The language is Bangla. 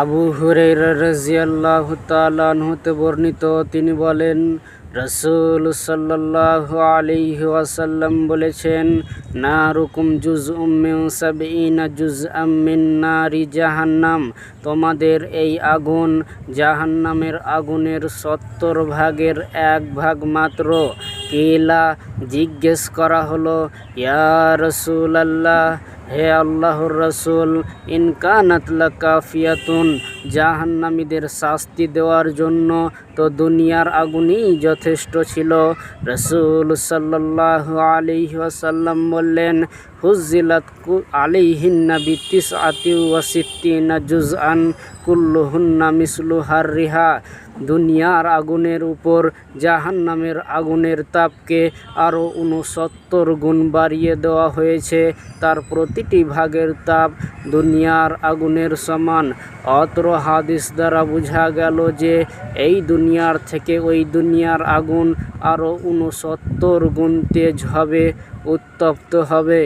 আবু হুরায়রা রাযিয়াল্লাহু তাআলা আনহু হতে বর্ণিত, তিনি বলেন, রাসূল সাল্লাল্লাহু আলাইহি ওয়াসাল্লাম বলেছেন, নারুকুম জুজউম মিন সাবঈনা জুজআম মিন নারি জাহান্নাম, তোমাদের এই আগুন জাহান্নামের আগুনের ৭০ ভাগের ১ ভাগ মাত্র। কিলা, জিজ্ঞেস করা হলো, ইয়া রাসূলাল্লাহ, হে আল্লাহর রাসূল, ইন কানাত লাকাফিয়াতুন, জাহান্নামীদের শাস্তি দেওয়ার জন্য তো দুনিয়ার আগুনই যথেষ্ট ছিল। রাসূল সাল্লাল্লাহু আলাইহি ওয়াসাল্লাম বললেন, হুজ্জিলাত আলাইহিন্না বিতিসআতি ওয়া সিত্তিনা জুজআন কুল্লুহুন্না মিসলু হাররিহা, দুনিয়ার আগুনের উপর জাহান্নামের আগুনের তাপকে আরও ৬৯ গুণ বাড়িয়ে দেওয়া হয়েছে, তার প্রতিটি ভাগের তাপ দুনিয়ার আগুনের সমান। অত্র হাদিস দ্বারা বোঝা গেল যে এই দুনিয়ার থেকে ওই দুনিয়ার আগুন আরও ৬৯ গুণ তেজ হবে, উত্তপ্ত হবে।